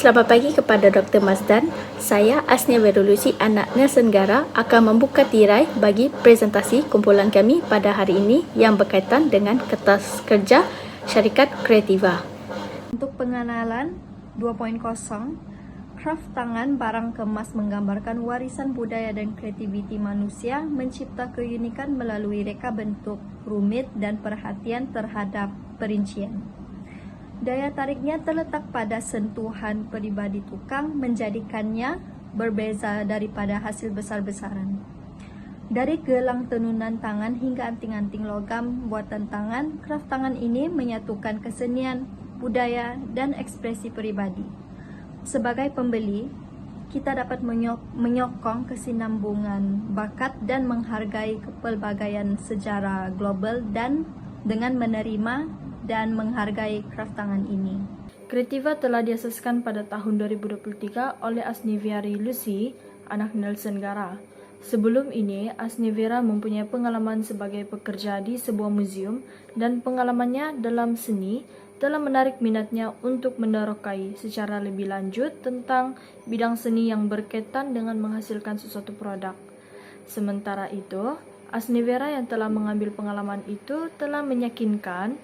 Selamat pagi kepada Dr. Mazdan. Saya Asnia Berulusi, anak Nelson Gara, akan membuka tirai bagi presentasi kumpulan kami pada hari ini yang berkaitan dengan kertas kerja syarikat Kreativa. Untuk pengenalan 2.0, kraft tangan barang kemas menggambarkan warisan budaya dan kreativiti manusia mencipta keunikan melalui reka bentuk rumit dan perhatian terhadap perincian. Daya tariknya terletak pada sentuhan pribadi tukang menjadikannya berbeza daripada hasil besar-besaran. Dari gelang tenunan tangan hingga anting-anting logam buatan tangan, kraft tangan ini menyatukan kesenian, budaya, dan ekspresi pribadi. Sebagai pembeli, kita dapat menyokong kesinambungan bakat dan menghargai kepelbagaian sejarah global dan dengan menerima dan menghargai kraft tangan ini. Kreativa telah diasaskan pada tahun 2023 oleh Asnia Berulusi, anak Nelson Gara. Sebelum ini, Asnia mempunyai pengalaman sebagai pekerja di sebuah museum dan pengalamannya dalam seni telah menarik minatnya untuk menerokai secara lebih lanjut tentang bidang seni yang berkaitan dengan menghasilkan sesuatu produk. Sementara itu, Asnia yang telah mengambil pengalaman itu telah meyakinkan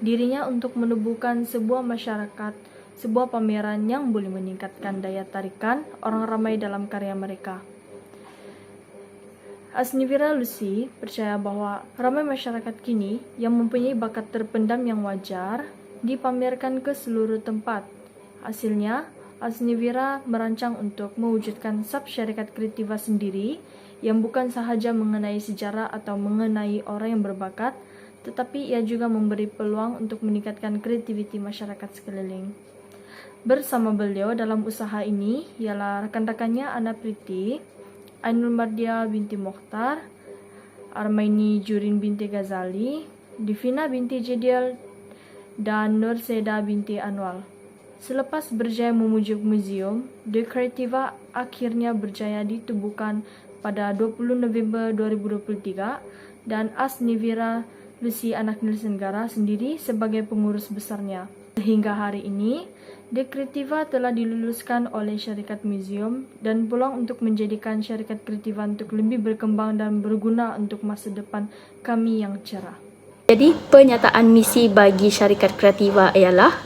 dirinya untuk menubuhkan sebuah masyarakat, sebuah pameran yang boleh meningkatkan daya tarikan orang ramai dalam karya mereka. Asnia Berulusi percaya bahwa ramai masyarakat kini yang mempunyai bakat terpendam yang wajar dipamerkan ke seluruh tempat. Hasilnya, Asnia merancang untuk mewujudkan sub-syarikat Kreativa sendiri yang bukan sahaja mengenai sejarah atau mengenai orang yang berbakat, tetapi ia juga memberi peluang untuk meningkatkan kreativiti masyarakat sekeliling. Bersama beliau dalam usaha ini ialah rekan-rekannya Ana Priti, Ainul Mardia binti Mokhtar, Armaini Jurin binti Ghazali, Divina binti Jediel, dan Nur Seda binti Anwal. Selepas berjaya memujuk museum, The Kreativa akhirnya berjaya ditubuhkan pada 20 November 2023 dan Asnia Berulusi anak Nelson Gara sendiri sebagai pengurus besarnya. Sehingga hari ini, The Kreativa telah diluluskan oleh syarikat museum dan peluang untuk menjadikan syarikat Kreativa untuk lebih berkembang dan berguna untuk masa depan kami yang cerah. Jadi, penyataan misi bagi syarikat Kreativa ialah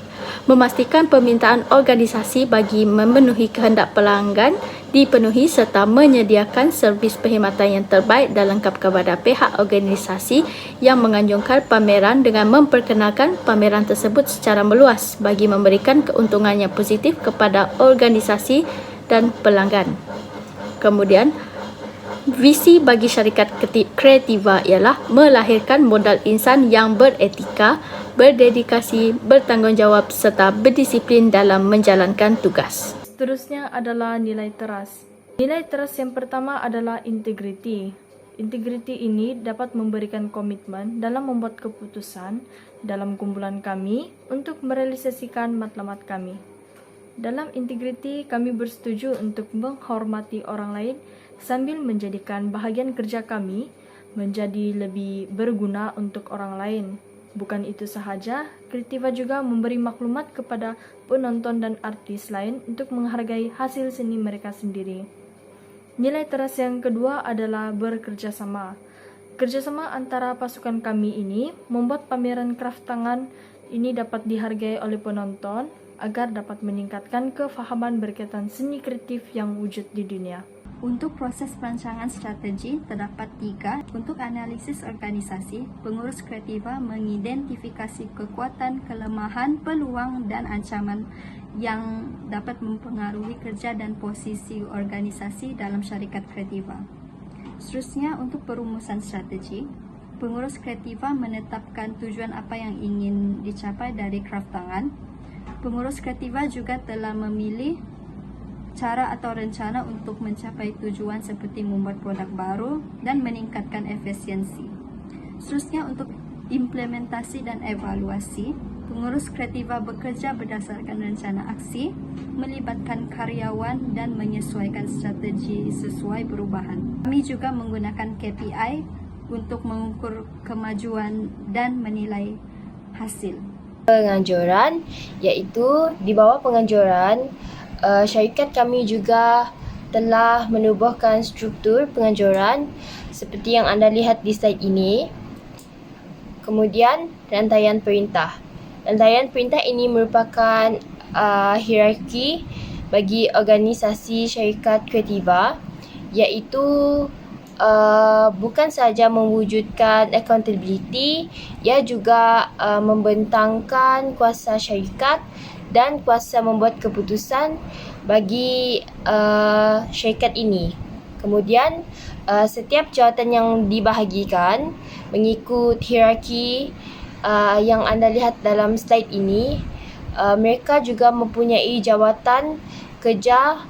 memastikan permintaan organisasi bagi memenuhi kehendak pelanggan dipenuhi serta menyediakan servis perkhidmatan yang terbaik dan lengkap kepada pihak organisasi yang menganjurkan pameran dengan memperkenalkan pameran tersebut secara meluas bagi memberikan keuntungan yang positif kepada organisasi dan pelanggan. Kemudian, visi bagi syarikat Kreativa ialah melahirkan modal insan yang beretika, berdedikasi, bertanggungjawab serta berdisiplin dalam menjalankan tugas. Seterusnya adalah nilai teras. Nilai teras yang pertama adalah integriti. Integriti ini dapat memberikan komitmen dalam membuat keputusan dalam kumpulan kami untuk merealisasikan matlamat kami. Dalam integriti, kami bersetuju untuk menghormati orang lain sambil menjadikan bahagian kerja kami menjadi lebih berguna untuk orang lain. Bukan itu sahaja, Kreativa juga memberi maklumat kepada penonton dan artis lain untuk menghargai hasil seni mereka sendiri. Nilai teras yang kedua adalah bekerja sama. Kerjasama antara pasukan kami ini membuat pameran kraft tangan ini dapat dihargai oleh penonton agar dapat meningkatkan kefahaman berkaitan seni kreatif yang wujud di dunia. Untuk proses perancangan strategi, terdapat 3. Untuk analisis organisasi, pengurus Kreativa mengidentifikasi kekuatan, kelemahan, peluang, dan ancaman yang dapat mempengaruhi kerja dan posisi organisasi dalam syarikat Kreativa. Seterusnya, untuk perumusan strategi, pengurus Kreativa menetapkan tujuan apa yang ingin dicapai dari kraft tangan. Pengurus Kreativa juga telah memilih cara atau rencana untuk mencapai tujuan seperti membuat produk baru dan meningkatkan efisiensi. Seterusnya, untuk implementasi dan evaluasi, pengurus Kreativa bekerja berdasarkan rencana aksi, melibatkan karyawan dan menyesuaikan strategi sesuai perubahan. Kami juga menggunakan KPI untuk mengukur kemajuan dan menilai hasil. Penganjuran, yaitu di bawah penganjuran syarikat kami juga telah menubuhkan struktur penganjuran seperti yang anda lihat di slide ini. Kemudian, rantaian perintah. Rantaian perintah ini merupakan hierarki bagi organisasi syarikat Kreativa, iaitu bukan sahaja mewujudkan accountability, ia juga membentangkan kuasa syarikat dan kuasa membuat keputusan bagi syarikat ini. Kemudian, setiap jawatan yang dibahagikan mengikut hierarki yang anda lihat dalam slide ini, mereka juga mempunyai jawatan kerja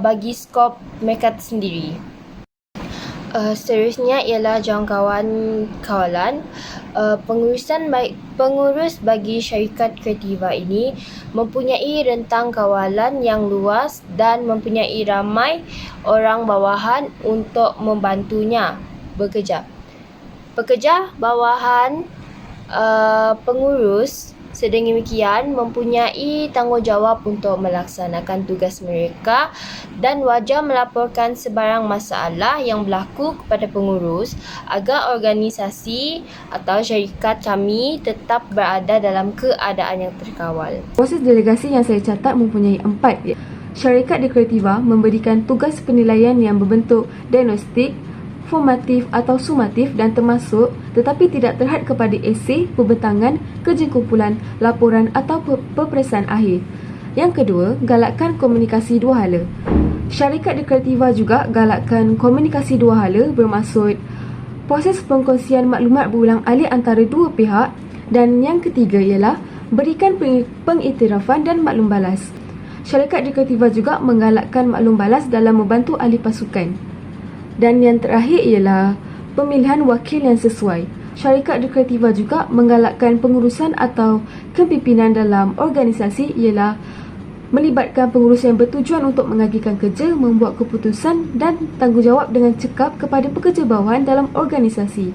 bagi skop mereka sendiri. Seterusnya ialah jangkauan kawalan. Pengurus bagi syarikat Kreativa ini mempunyai rentang kawalan yang luas dan mempunyai ramai orang bawahan untuk membantunya bekerja. Pekerja bawahan pengurus sedemikian mempunyai tanggungjawab untuk melaksanakan tugas mereka dan wajar melaporkan sebarang masalah yang berlaku kepada pengurus agar organisasi atau syarikat kami tetap berada dalam keadaan yang terkawal. Proses delegasi yang saya catat mempunyai 4. Syarikat di Kreativa memberikan tugas penilaian yang berbentuk diagnostik, formatif atau sumatif dan termasuk tetapi tidak terhad kepada esei, pembentangan, kerja kumpulan, laporan atau peperiksaan akhir. Yang kedua, galakkan komunikasi dua hala. Syarikat di Kreativa juga galakkan komunikasi dua hala bermaksud proses pengkongsian maklumat berulang-alik antara dua pihak, dan yang ketiga ialah berikan pengiktirafan dan maklum balas. Syarikat di Kreativa juga menggalakkan maklum balas dalam membantu ahli pasukan. Dan yang terakhir ialah pemilihan wakil yang sesuai. Syarikat di Kreativa juga menggalakkan pengurusan atau kepimpinan dalam organisasi ialah melibatkan pengurus yang bertujuan untuk mengagikan kerja, membuat keputusan dan tanggungjawab dengan cekap kepada pekerja bawahan dalam organisasi.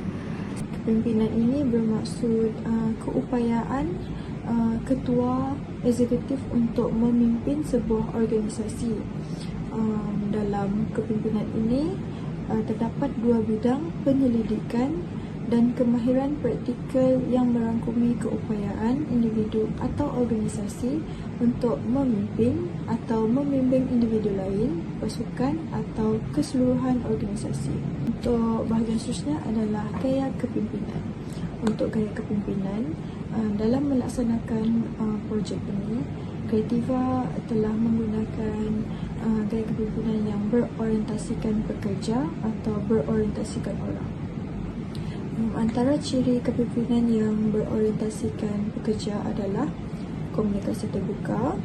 Kepimpinan ini bermaksud keupayaan ketua eksekutif untuk memimpin sebuah organisasi. Dalam kepimpinan ini terdapat dua bidang, penyelidikan dan kemahiran praktikal yang merangkumi keupayaan individu atau organisasi untuk memimpin atau membimbing individu lain, pasukan atau keseluruhan organisasi. Untuk bahagian seterusnya adalah gaya kepimpinan. Untuk gaya kepimpinan, dalam melaksanakan projek ini, Kreativa telah menggunakan gaya kepimpinan yang berorientasikan pekerja atau berorientasikan orang. Antara ciri kepimpinan yang berorientasikan pekerja adalah komunikasi terbuka,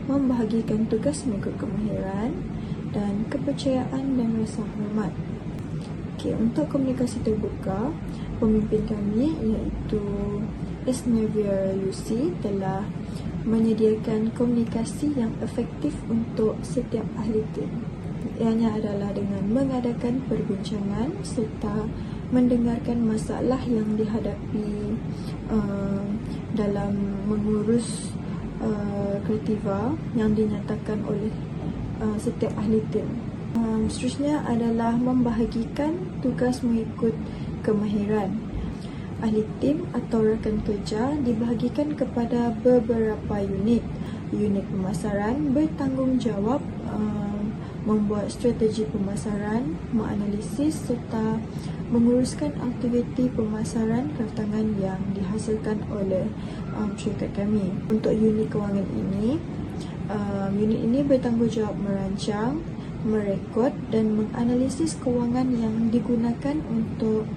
membahagikan tugas mengikut kemahiran, dan kepercayaan dan rasa hormat. Untuk komunikasi terbuka, pemimpin kami iaitu Asnavira Lucy telah menyediakan komunikasi yang efektif untuk setiap ahli tim. Ianya adalah dengan mengadakan perbincangan serta mendengarkan masalah yang dihadapi dalam mengurus Kreativa yang dinyatakan oleh setiap ahli tim. Seterusnya adalah membahagikan tugas mengikut kemahiran. Ahli tim atau rakan kerja dibahagikan kepada beberapa unit. Unit pemasaran bertanggungjawab membuat strategi pemasaran, menganalisis serta menguruskan aktiviti pemasaran kraftangan yang dihasilkan oleh syarikat kami. Untuk unit kewangan ini, unit ini bertanggungjawab merancang, merekod dan menganalisis kewangan yang digunakan untuk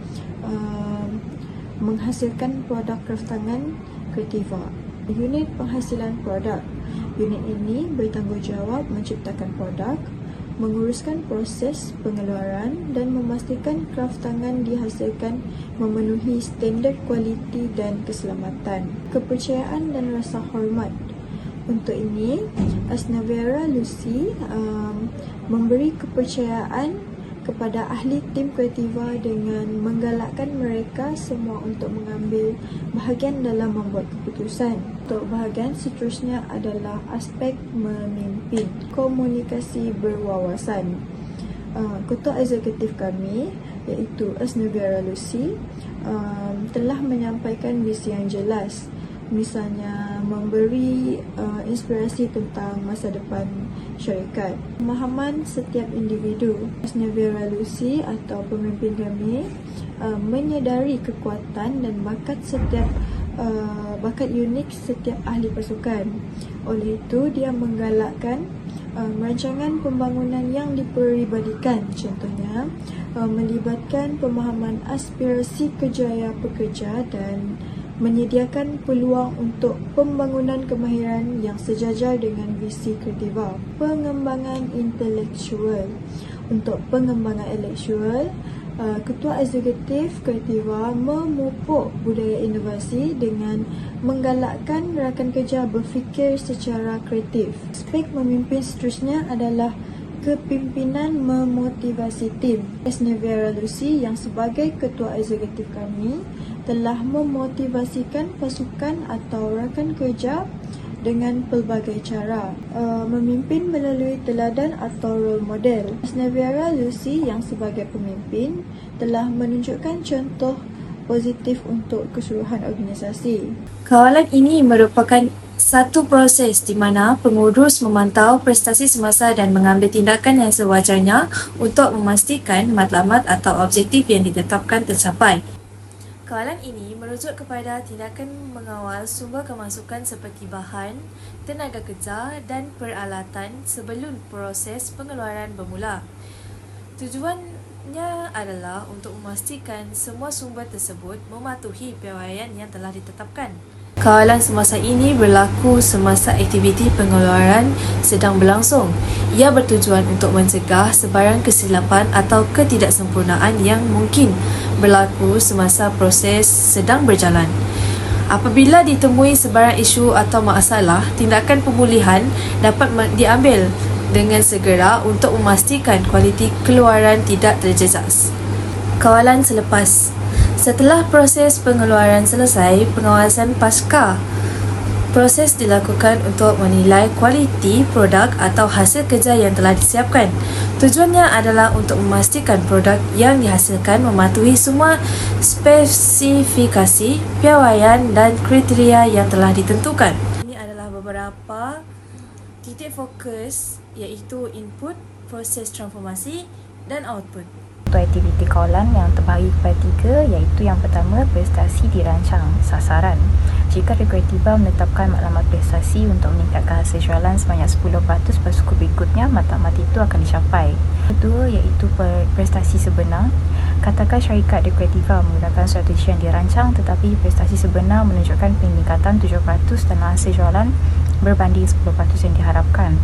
menghasilkan produk kraftangan Kreativa. Unit penghasilan produk. Unit ini bertanggungjawab menciptakan produk, menguruskan proses pengeluaran dan memastikan kraftangan dihasilkan memenuhi standard kualiti dan keselamatan. Kepercayaan dan rasa hormat. Untuk ini, Asnavira Lucy memberi kepercayaan kepada ahli tim Kreativa dengan menggalakkan mereka semua untuk mengambil bahagian dalam membuat keputusan. Untuk bahagian seterusnya adalah aspek memimpin, komunikasi berwawasan. Ketua eksekutif kami iaitu Asnavira Lucy telah menyampaikan visi yang jelas, misalnya memberi inspirasi tentang masa depan syarikat. Pemahaman setiap individu. Asnavira Lucy atau pemimpin kami menyedari kekuatan dan bakat unik setiap ahli pasukan. Oleh itu, dia menggalakkan rancangan pembangunan yang diperibadikan, contohnya melibatkan pemahaman aspirasi kejayaan pekerja dan menyediakan peluang untuk pembangunan kemahiran yang sejajar dengan visi Kreativa. Pengembangan intelektual. Untuk pengembangan intelektual, Ketua Eksekutif Kreativa memupuk budaya inovasi dengan menggalakkan rakan kerja berfikir secara kreatif. Aspek memimpin seterusnya adalah kepimpinan memotivasi tim. Asnavira Lucy yang sebagai Ketua Eksekutif kami telah memotivasikan pasukan atau rakan kerja dengan pelbagai cara, memimpin melalui teladan atau role model. Asnavira Lucy yang sebagai pemimpin telah menunjukkan contoh positif untuk keseluruhan organisasi. Kawalan ini merupakan satu proses di mana pengurus memantau prestasi semasa dan mengambil tindakan yang sewajarnya untuk memastikan matlamat atau objektif yang ditetapkan tercapai. Kawalan ini merujuk kepada tindakan mengawal sumber kemasukan seperti bahan, tenaga kerja dan peralatan sebelum proses pengeluaran bermula. Tujuannya adalah untuk memastikan semua sumber tersebut mematuhi piawaian yang telah ditetapkan. Kawalan semasa ini berlaku semasa aktiviti pengeluaran sedang berlangsung. Ia bertujuan untuk mencegah sebarang kesilapan atau ketidaksempurnaan yang mungkin berlaku semasa proses sedang berjalan. Apabila ditemui sebarang isu atau masalah, tindakan pemulihan dapat diambil dengan segera untuk memastikan kualiti keluaran tidak terjejas. Kawalan selepas. Setelah proses pengeluaran selesai, pengawasan pasca. Proses dilakukan untuk menilai kualiti produk atau hasil kerja yang telah disiapkan. Tujuannya adalah untuk memastikan produk yang dihasilkan mematuhi semua spesifikasi, piawaian dan kriteria yang telah ditentukan. Ini adalah beberapa titik fokus iaitu input, proses transformasi dan output. Untuk aktiviti kawalan yang terbahagi kepada 3, iaitu yang pertama, prestasi dirancang, sasaran. Jika Kreativa menetapkan matlamat prestasi untuk meningkatkan hasil jualan sebanyak 10% pada suku berikutnya, matlamat itu akan dicapai. Kedua, iaitu prestasi sebenar. Katakan syarikat Kreativa menggunakan strategi yang dirancang tetapi prestasi sebenar menunjukkan peningkatan 7% dalam hasil jualan berbanding 10% yang diharapkan.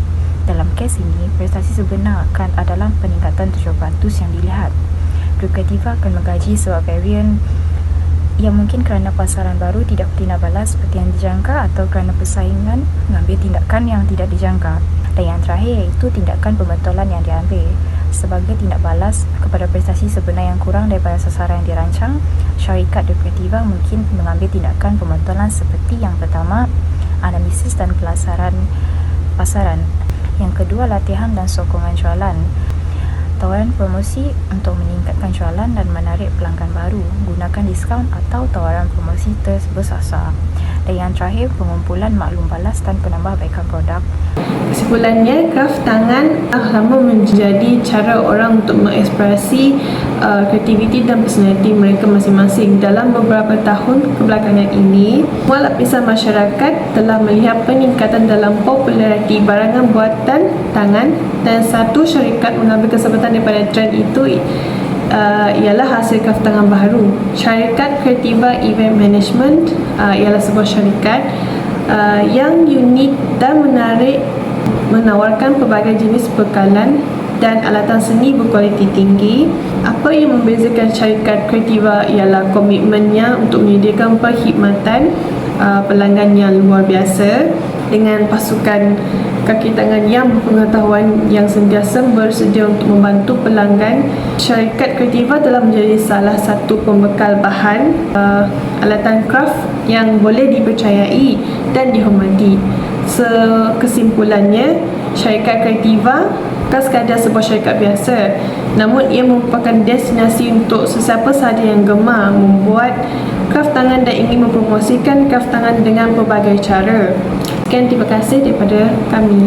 Dalam kes ini, prestasi sebenar akan adalah peningkatan 7% yang dilihat. Kreativa akan menggaji sebuah varian yang mungkin kerana pasaran baru tidak bertindak balas seperti yang dijangka atau kerana persaingan mengambil tindakan yang tidak dijangka. Dan yang terakhir iaitu tindakan pembetulan yang diambil. Sebagai tindak balas kepada prestasi sebenar yang kurang daripada sasaran yang dirancang, syarikat Kreativa mungkin mengambil tindakan pembetulan seperti yang pertama, analisis dan pelasaran pasaran. Yang kedua, latihan dan sokongan jualan. Tawaran promosi untuk meningkatkan jualan dan menarik pelanggan baru. Gunakan diskaun atau tawaran promosi bersasar. Dan yang terakhir, pengumpulan maklum balas dan penambahbaikan produk. Kesimpulannya, kraft tangan lama menjadi cara orang untuk mengekspresi kreativiti dan personaliti mereka masing-masing. Dalam beberapa tahun kebelakangan ini, semua lapisan masyarakat telah melihat peningkatan dalam populariti barangan buatan tangan dan satu syarikat mengambil kesempatan daripada trend itu ialah hasil kraft tangan baru. Syarikat Kreativa Event Management ialah sebuah syarikat yang unik dan menarik, menawarkan pelbagai jenis bekalan dan alatan seni berkualiti tinggi. Apa yang membezakan syarikat Kreativa ialah komitmennya untuk menyediakan perkhidmatan pelanggan yang luar biasa dengan pasukan kaki tangan yang berpengetahuan yang sentiasa bersedia untuk membantu pelanggan. Syarikat Kreativa telah menjadi salah satu pembekal bahan alatan kraft yang boleh dipercayai dan dihormati. Kesimpulannya, syarikat Kreativa bukan sekadar sebuah syarikat biasa, namun ia merupakan destinasi untuk sesiapa sahaja yang gemar membuat kraft tangan dan ingin mempromosikan kraft tangan dengan pelbagai cara. Sekian, terima kasih daripada kami.